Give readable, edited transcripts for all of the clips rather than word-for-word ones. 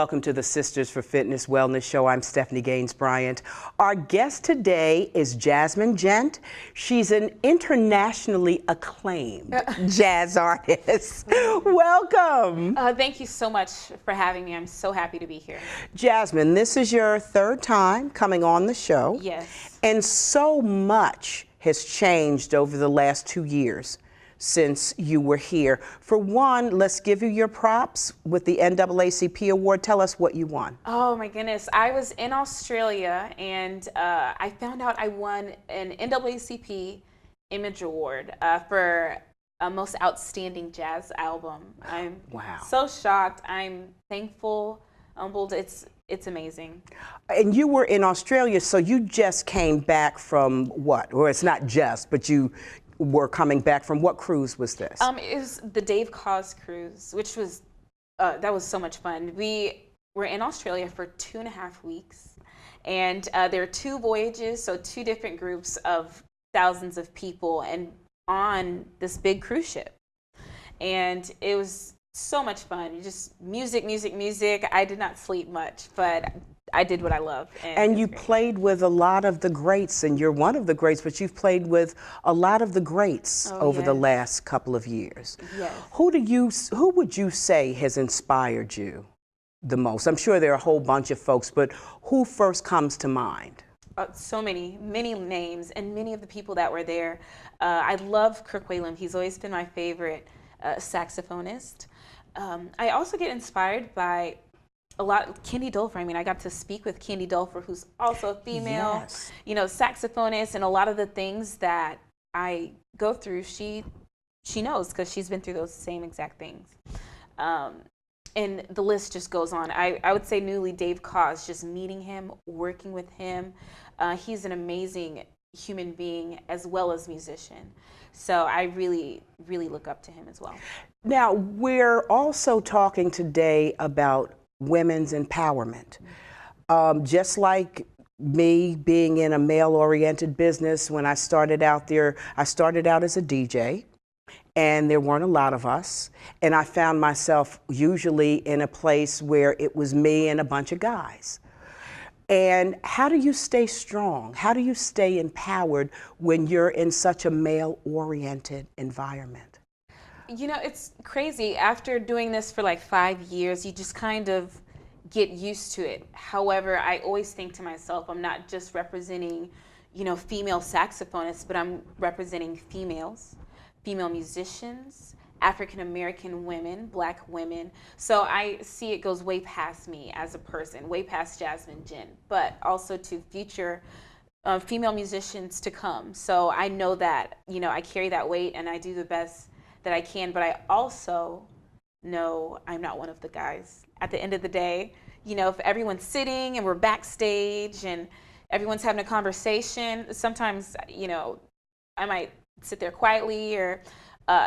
welcome to the Sisters for Fitness Wellness Show. I'm Stephanie Gaines-Bryant. Our guest today is Jazmin Ghent. She's an internationally acclaimed jazz artist. Welcome. Thank you so much for having me. I'm so happy to be here. Jazmin, this is your third time coming on the show. Yes. And so much has changed over the last 2 years since you were here. For one, let's give you your props with the NAACP award. Tell us what you won. Oh my goodness. I was in Australia and I found out I won an NAACP Image Award for a most outstanding jazz album. I'm so shocked. I'm thankful, humbled. It's amazing. And you were in Australia, so you just came back from what? Or it's not just, but you were coming back from what cruise was this? It was the Dave Koz cruise, which was, that was so much fun. We were in Australia for 2.5 weeks, and there are 2 voyages, so 2 different groups of thousands of people, and on this big cruise ship. And it was so much fun. Just music, music, music. I did not sleep much, but I did what I love. And you played with a lot of the greats, and you're one of the greats, but you've played with a lot of the greats over the last couple of years. Yes. Who would you say has inspired you the most? I'm sure there are a whole bunch of folks, but who first comes to mind? So many names, and many of the people that were there. I love Kirk Whalum. He's always been my favorite saxophonist. I also get inspired by a lot. Candy Dulfer. I mean, I got to speak with Candy Dulfer, who's also a female, saxophonist, and a lot of the things that I go through, she knows, because she's been through those same exact things. And the list just goes on. I would say newly Dave Koz, just meeting him, working with him. He's an amazing human being as well as musician. So I really, really look up to him as well. Now, we're also talking today about women's empowerment. Just like me being in a male-oriented business, when I started out there, I started out as a DJ, and there weren't a lot of us, and I found myself usually in a place where it was me and a bunch of guys. And how do you stay strong? How do you stay empowered when you're in such a male-oriented environment? You know, it's crazy. After doing this for like 5 years, you just kind of get used to it. However, I always think to myself, I'm not just representing, female saxophonists, but I'm representing females, female musicians, African-American women, Black women. So I see it goes way past me as a person, way past Jazmin Ghent, but also to future female musicians to come. So I know that, I carry that weight and I do the best that I can, but I also know I'm not one of the guys. At the end of the day, if everyone's sitting and we're backstage and everyone's having a conversation, sometimes, I might sit there quietly or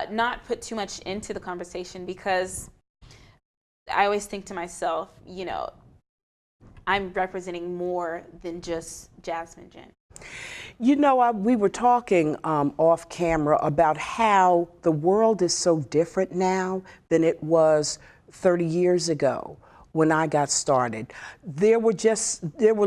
not put too much into the conversation, because I always think to myself, I'm representing more than just Jazmin Ghent. We were talking off camera about how the world is so different now than it was 30 years ago when I got started. There were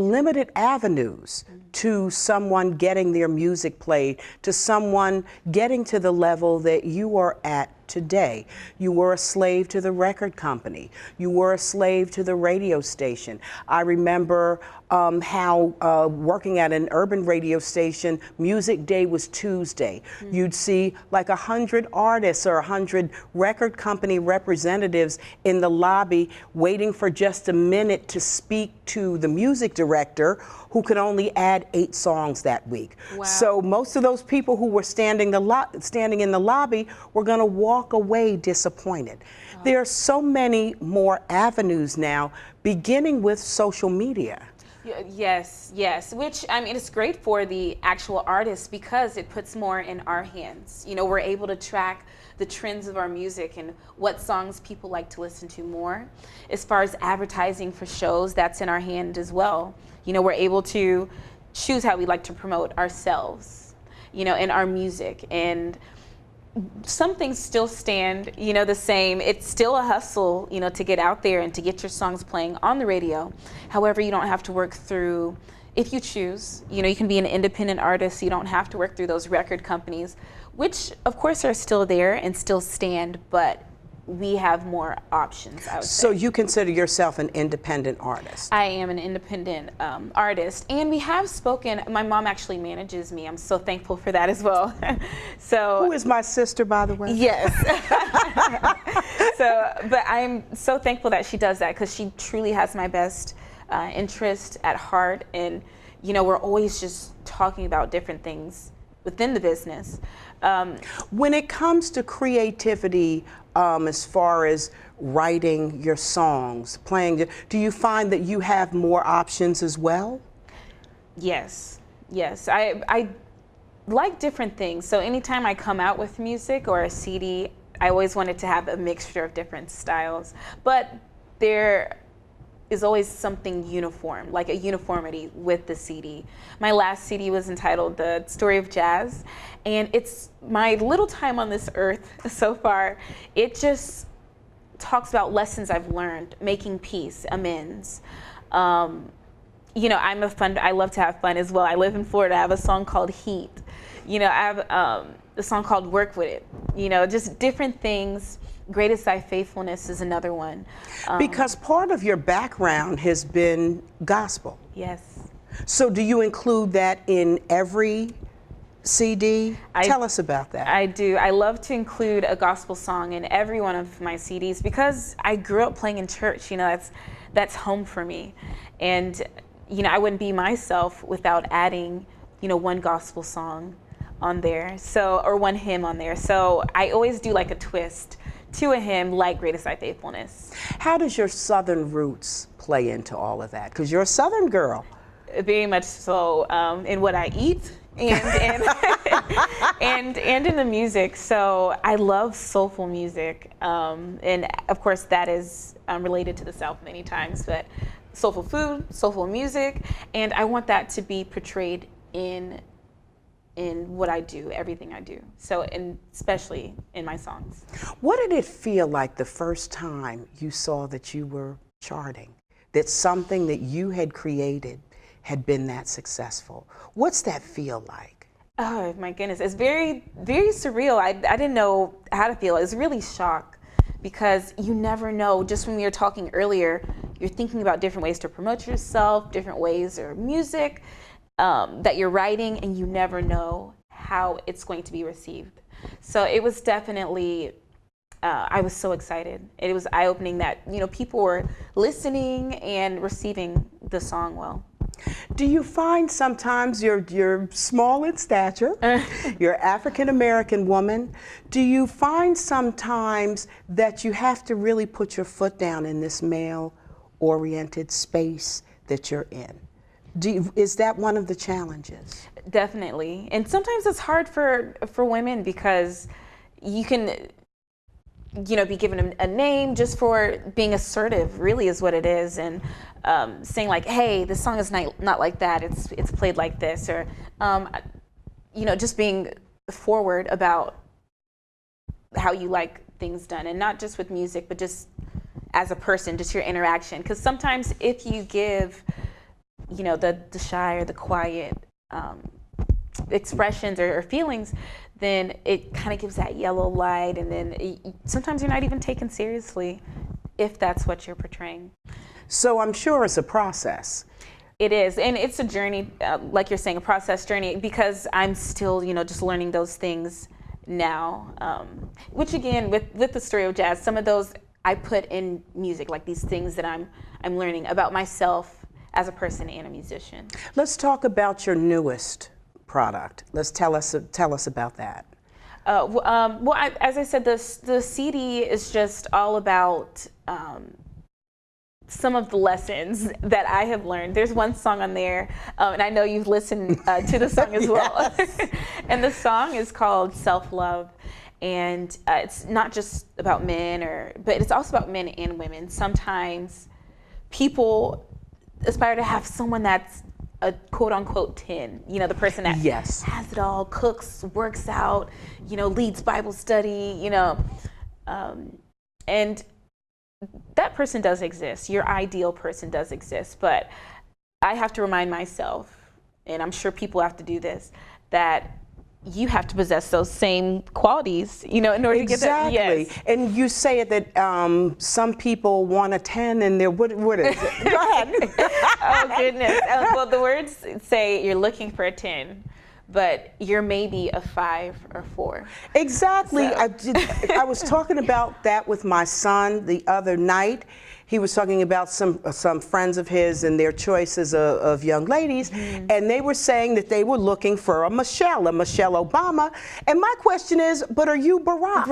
limited avenues to someone getting their music played, to someone getting to the level that you are at today. You were a slave to the record company. You were a slave to the radio station. I remember how working at an urban radio station, Music Day was Tuesday. You'd see like 100 artists or 100 record company representatives in the lobby waiting for just a minute to speak to the music director, who could only add 8 songs that week. Wow. So most of those people who were standing in the lobby were going to walk away disappointed. Oh. There are so many more avenues now, beginning with social media. Yes, which, I mean, it's great for the actual artists because it puts more in our hands. We're able to track the trends of our music and what songs people like to listen to more. As far as advertising for shows, that's in our hand as well. We're able to choose how we like to promote ourselves, in our music. And some things still stand, the same. It's still a hustle, to get out there and to get your songs playing on the radio. However, you don't have to work through, if you choose, you can be an independent artist. You don't have to work through those record companies, which of course are still there and still stand, but we have more options, I would say. So you consider yourself an independent artist? I am an independent artist, and we have spoken. My mom actually manages me. I'm so thankful for that as well. So, who is my sister, by the way? Yes. But I'm so thankful that she does that, because she truly has my best interest at heart, and we're always just talking about different things within the business. When it comes to creativity, as far as writing your songs, playing, do you find that you have more options as well? Yes. I like different things. So anytime I come out with music or a CD, I always wanted to have a mixture of different styles. But there is always something uniform, like a uniformity with the CD. My last CD was entitled The Story of Jazz, and it's my little time on this earth so far. It just talks about lessons I've learned, making peace, amends. I love to have fun as well. I live in Florida. I have a song called Heat. I have a song called Work With It. Just different things. Greatest Thy Faithfulness is another one. Because part of your background has been gospel. Yes. So do you include that in every CD? Tell us about that. I do. I love to include a gospel song in every one of my CDs, because I grew up playing in church. That's home for me. And, I wouldn't be myself without adding, one gospel song on there, or one hymn on there. So I always do like a twist to a hymn, like Greatest Thy Faithfulness. How does your Southern roots play into all of that? Because you're a Southern girl. Very much so, in what I eat and and in the music. So I love soulful music, and of course that is related to the South many times. But soulful food, soulful music, and I want that to be portrayed in what I do, everything I do. So, and especially in my songs. What did it feel like the first time you saw that you were charting, that something that you had created had been that successful? What's that feel like? Oh my goodness, it's very, very surreal. I didn't know how to feel. It was really shock, because you never know. Just when we were talking earlier, you're thinking about different ways to promote yourself, different ways or music that you're writing, and you never know how it's going to be received. So it was definitely, I was so excited. It was eye-opening that, people were listening and receiving the song well. Do you find sometimes you're small in stature, you're an African-American woman, do you find sometimes that you have to really put your foot down in this male-oriented space that you're in? Is that one of the challenges? Definitely. And sometimes it's hard for women, because you can, be given a name just for being assertive, really is what it is. And saying like, hey, this song is not like that. It's played like this. Or, just being forward about how you like things done. And not just with music, but just as a person, just your interaction. Because sometimes if you give the shy or the quiet expressions or feelings, then it kind of gives that yellow light, and then sometimes you're not even taken seriously if that's what you're portraying. So I'm sure it's a process. It is, and it's a journey, like you're saying, a process journey, because I'm still, just learning those things now, which again, with the Story of Jazz, some of those I put in music, like these things that I'm learning about myself as a person and a musician. Let's talk about your newest product. Let's tell us about that. As I said, the CD is just all about some of the lessons that I have learned. There's one song on there, and I know you've listened to the song as well. And the song is called Self-Love. And it's not just about men, but it's also about men and women. Sometimes people aspire to have someone that's a quote unquote 10, you know, the person that Yes. has it all, cooks, works out, you know, leads Bible study, you know, and that person does exist. Your ideal person does exist, but I have to remind myself, and I'm sure people have to do this, that you have to possess those same qualities, you know, in order to get that. Yes. And you say it that some people want a 10 and they're, what is it? Go ahead. Oh, goodness. Well, the words say you're looking for a 10, but you're maybe a 5 or 4. Exactly. So. I was talking about that with my son the other night. He was talking about some friends of his and their choices of young ladies, and they were saying that they were looking for a Michelle Obama. And my question is, but are you Barack?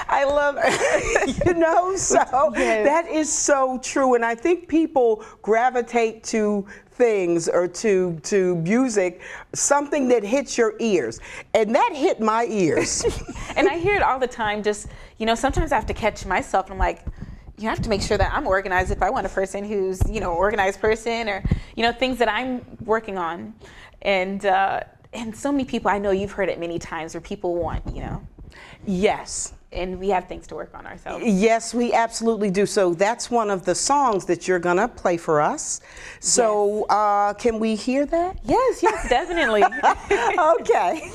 I love it. You know, so Yes. that is so true. And I think people gravitate to things or to music, something that hits your ears. And that hit my ears. And I hear it all the time. Just, you know, sometimes I have to catch myself and I'm like, you have to make sure that I'm organized if I want a person who's, you know, organized person, or, you know, things that I'm working on. And so many people, I know you've heard it many times, where people want, you know. Yes. And we have things to work on ourselves. Yes, we absolutely do. So that's one of the songs that you're going to play for us. So can we hear that? Yes, definitely. Okay.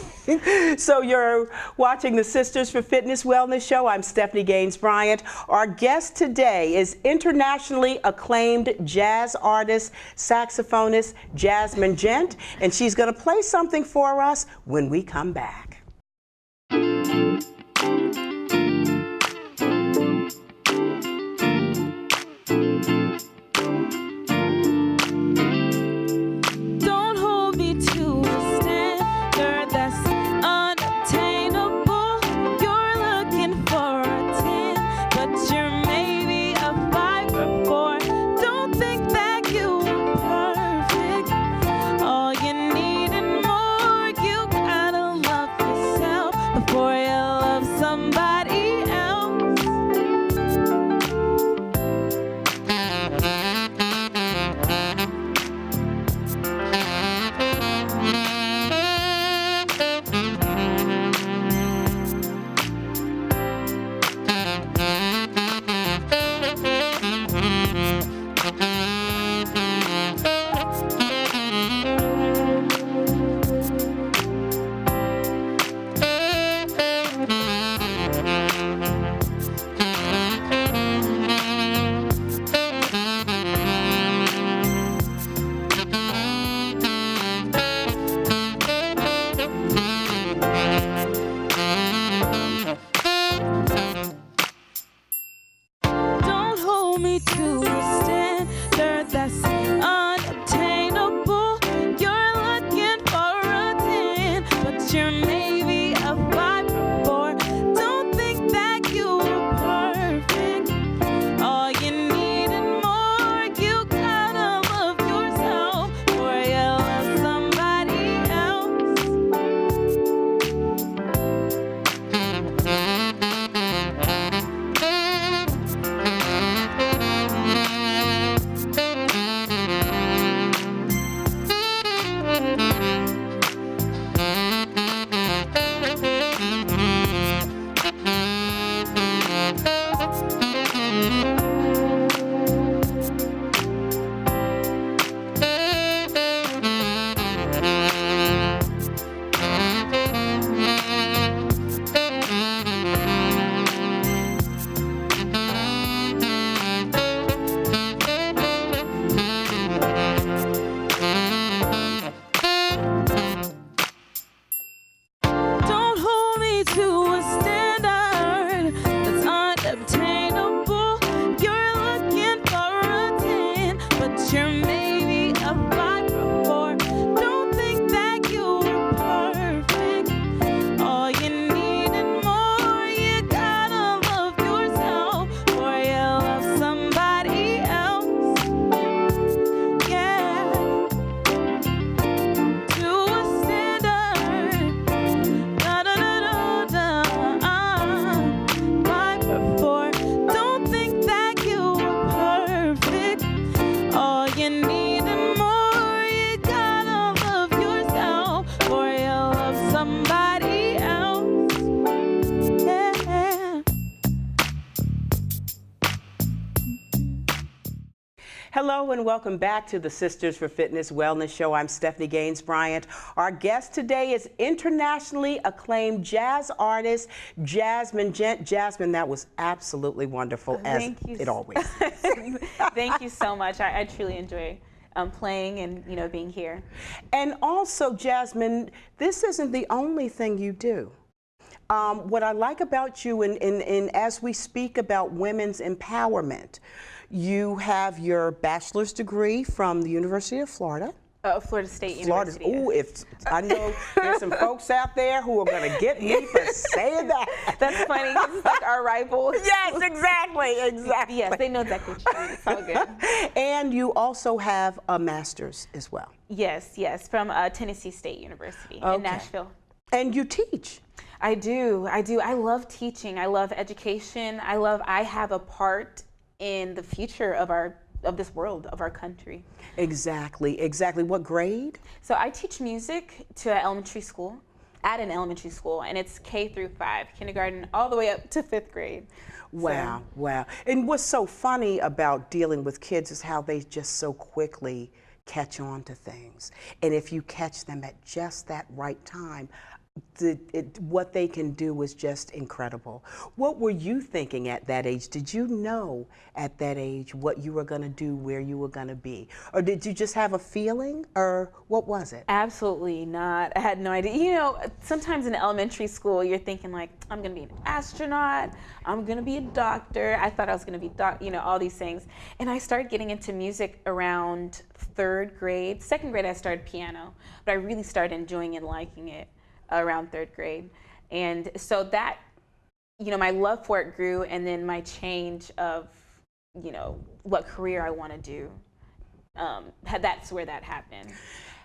So you're watching the Sisters for Fitness Wellness Show. I'm Stephanie Gaines-Bryant. Our guest today is internationally acclaimed jazz artist, saxophonist Jazmin Ghent, and she's going to play something for us when we come back. Hello and welcome back to the Sisters for Fitness Wellness Show. I'm Stephanie Gaines-Bryant. Our guest today is internationally acclaimed jazz artist Jazmin Ghent. Jazmin, that was absolutely wonderful, as it always is. Thank you so much. I truly enjoy playing and being here. And also, Jazmin, this isn't the only thing you do. What I like about you, and as we speak about women's empowerment, you have your bachelor's degree from the University of Florida. Florida State University. Oh, if I know there's some folks out there who are going to get me for saying that. That's funny, 'cause it's like our rival. Yes, exactly. Yes, they know exactly what you mean. It's all good. And you also have a master's as well. Yes, from Tennessee State University in Nashville. And you teach. I do. I love teaching. I love education. I have a part in the future of this world, of our country. Exactly. What grade? So I teach music to an elementary school, and it's K through 5, kindergarten all the way up to 5th grade. Wow. And what's so funny about dealing with kids is how they just so quickly catch on to things. And if you catch them at just that right time, what they can do is just incredible. What were you thinking at that age? Did you know at that age what you were going to do, where you were going to be? Or did you just have a feeling, or what was it? Absolutely not. I had no idea. Sometimes in elementary school, you're thinking like, I'm going to be an astronaut, I'm going to be a doctor. I thought I was going to be, all these things. And I started getting into music around 3rd grade. 2nd grade, I started piano, but I really started enjoying and liking it around 3rd grade. And so that, my love for it grew, and then my change of, what career I want to do, that's where that happened.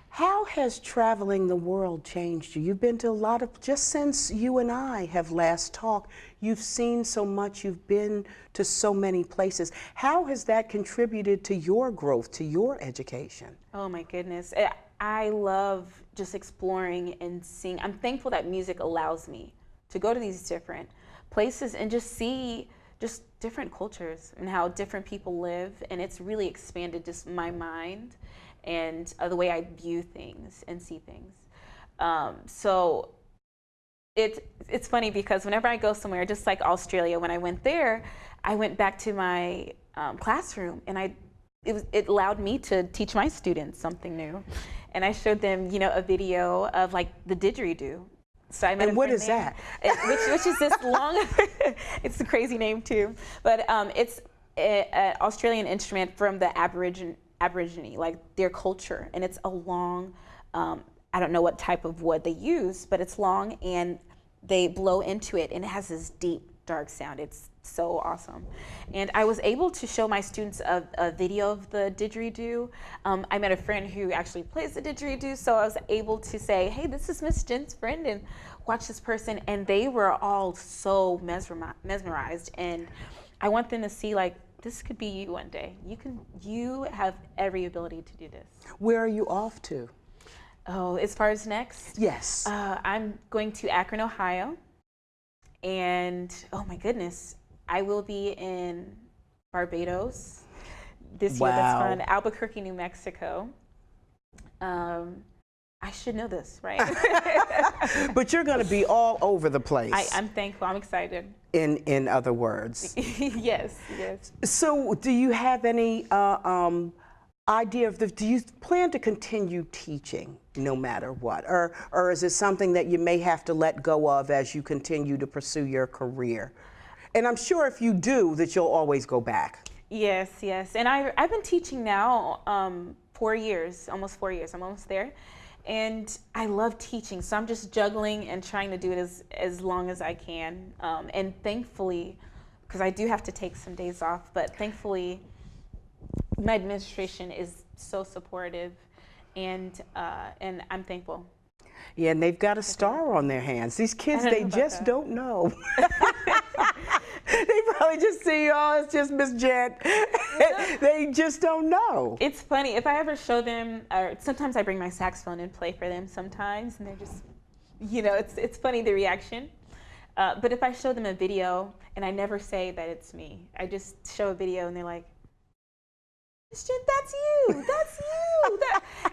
How has traveling the world changed you? You've been to a lot of, just since you and I have last talked, you've seen so much, you've been to so many places. How has that contributed to your growth, to your education? Oh my goodness. I love just exploring and seeing. I'm thankful that music allows me to go to these different places and just see just different cultures and how different people live. And it's really expanded just my mind and the way I view things and see things. So it's funny because whenever I go somewhere, just like Australia, when I went there, I went back to my classroom, and it allowed me to teach my students something new. And I showed them, a video of like the didgeridoo. So I met and what is that? Which is this long, it's a crazy name too, but it's an Australian instrument from the Aborigine, like their culture. And it's a long, I don't know what type of wood they use, but it's long, and they blow into it, and it has this deep, dark sound. It's so awesome. And I was able to show my students a video of the didgeridoo. I met a friend who actually plays the didgeridoo, so I was able to say, hey, this is Miss Jen's friend, and watch this person. And they were all so mesmerized. And I want them to see, like, this could be you one day. You have every ability to do this. Where are you off to? Oh, as far as next? Yes. I'm going to Akron, Ohio. And oh my goodness, I will be in Barbados this year. That's fun. Albuquerque, New Mexico. I should know this, right? But you're going to be all over the place. I'm thankful. I'm excited. In other words. Yes. So do you have any idea of do you plan to continue teaching no matter what? Or is it something that you may have to let go of as you continue to pursue your career? And I'm sure if you do, that you'll always go back. Yes. And I've been teaching now 4 years, almost 4 years. I'm almost there. And I love teaching, so I'm just juggling and trying to do it as long as I can. And thankfully, because I do have to take some days off, but thankfully, my administration is so supportive, and I'm thankful. Yeah, and they've got a star on their hands. These kids, they just don't know. They probably just see, oh, it's just Miss Ghent. They just don't know. It's funny. If I ever show them, or sometimes I bring my saxophone and play for them sometimes, and they're just, it's funny, the reaction. But if I show them a video, and I never say that it's me, I just show a video, and they're like, That's you. That's you.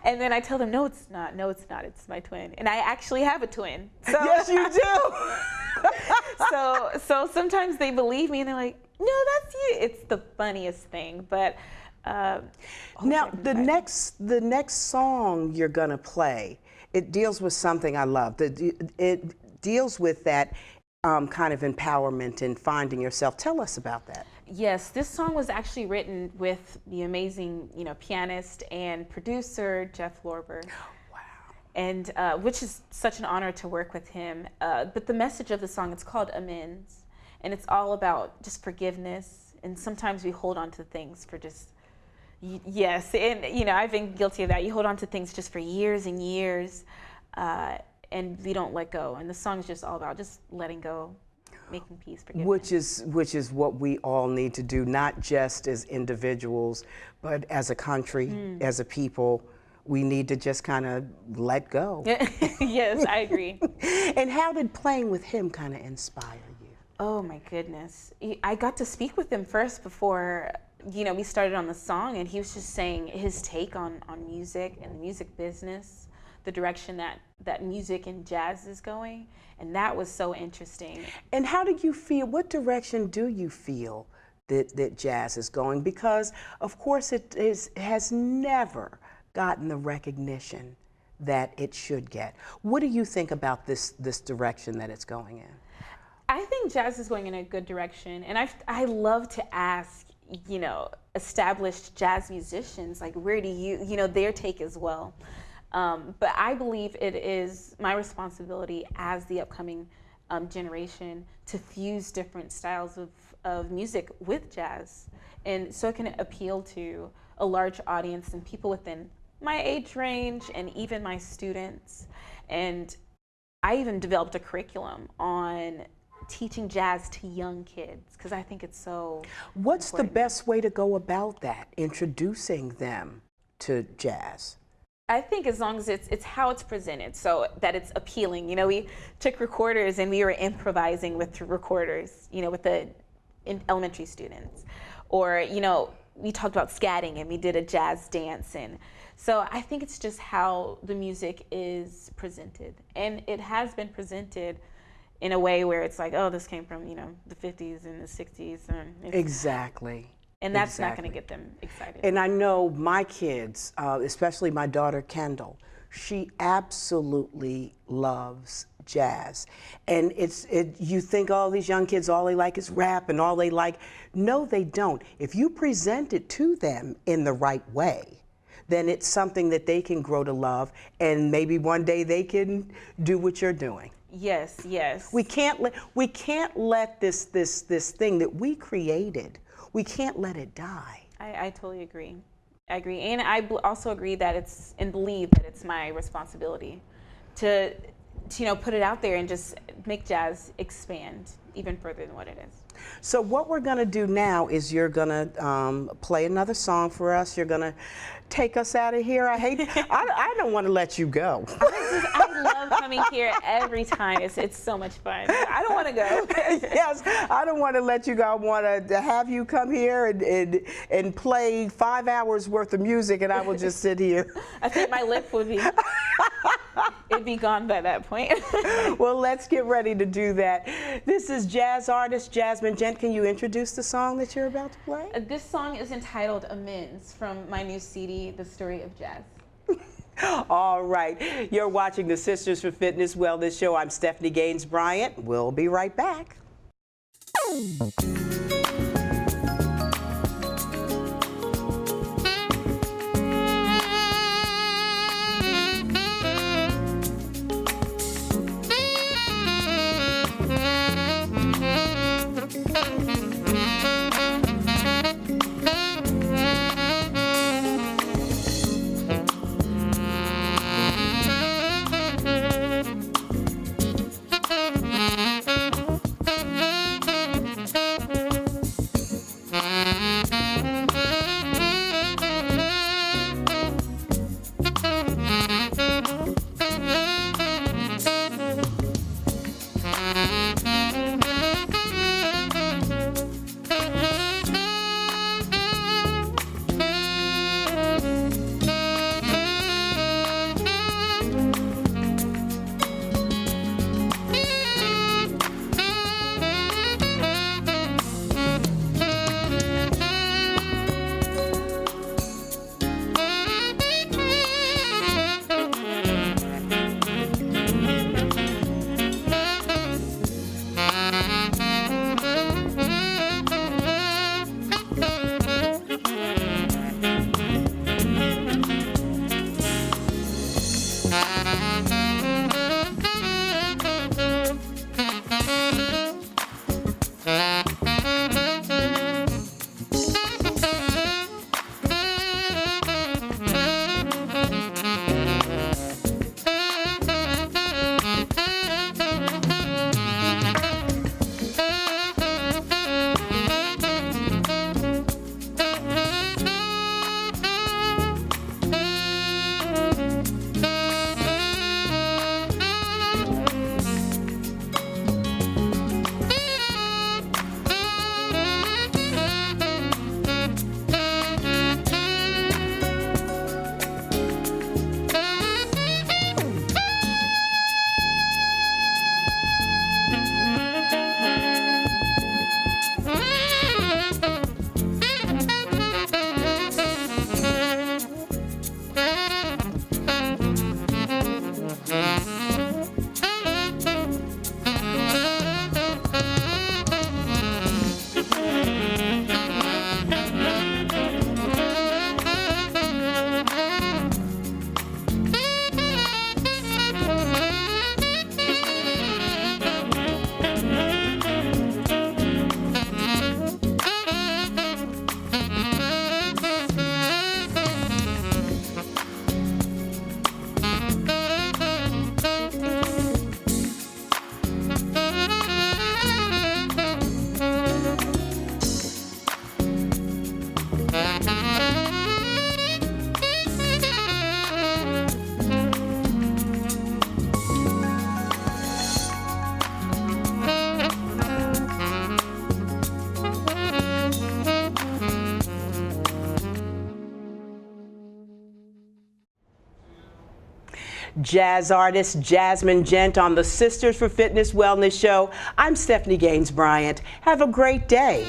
And then I tell them, no, it's not. No, it's not. It's my twin. And I actually have a twin. So, yes, you do. so sometimes they believe me and they're like, no, that's you. It's the funniest thing. But now the next song you're gonna play, it deals with something I love. It deals with that kind of empowerment and finding yourself. Tell us about that. Yes, this song was actually written with the amazing, pianist and producer Jeff Lorber. Wow. And which is such an honor to work with him. But the message of the song, it's called Amends, and it's all about just forgiveness. And sometimes we hold on to things for just, yes, and I've been guilty of that. You hold on to things just for years and years, and we don't let go. And the song is just all about just letting go. Making peace, forgiveness. Which is what we all need to do, not just as individuals, but as a country, as a people. We need to just kind of let go. Yes, I agree. And how did playing with him kind of inspire you? Oh my goodness. I got to speak with him first before, we started on the song, and he was just saying his take on music and the music business, the direction that music and jazz is going. And that was so interesting. And how do you feel, what direction do you feel that jazz is going? Because of course it has never gotten the recognition that it should get. What do you think about this direction that it's going in? I think jazz is going in a good direction. And I love to ask, established jazz musicians, like, where do you, their take as well. But I believe it is my responsibility as the upcoming generation to fuse different styles of music with jazz, and so it can appeal to a large audience and people within my age range and even my students. And I even developed a curriculum on teaching jazz to young kids because I think it's so What's important. the best way to go about that, introducing them to jazz? I think as long as it's how it's presented, so that it's appealing. We took recorders and we were improvising with recorders, with the elementary students. Or, we talked about scatting and we did a jazz dance. And so I think it's just how the music is presented. And it has been presented in a way where it's like, oh, this came from, the 50s and the 60s. And Exactly. And that's not going to get them excited. And I know my kids, especially my daughter Kendall, she absolutely loves jazz. And you think, oh, these young kids, all they like is rap and all they like. No, they don't. If you present it to them in the right way, then it's something that they can grow to love, and maybe one day they can do what you're doing. Yes, yes. We can't let this thing that we created, we can't let it die. I totally agree. I agree. And I also agree that believe that it's my responsibility to put it out there and just make jazz expand even further than what it is. So what we're going to do now is you're going to play another song for us. You're going to take us out of here. I don't want to let you go. I love coming here every time. It's so much fun. I don't want to go. Yes, I don't want to let you go. I want to have you come here and play 5 hours worth of music, and I will just sit here. I think my lip would be... It'd be gone by that point. Well, let's get ready to do that. This is jazz artist Jazmin Ghent. Can you introduce the song that you're about to play? This song is entitled Amends from my new CD, The Story of Jazz. All right. You're watching the Sisters for Fitness Wellness Show. I'm Stephanie Gaines-Bryant. We'll be right back. jazz artist Jazmin Ghent on the Sisters for Fitness Wellness Show. I'm Stephanie Gaines-Bryant. Have a great day.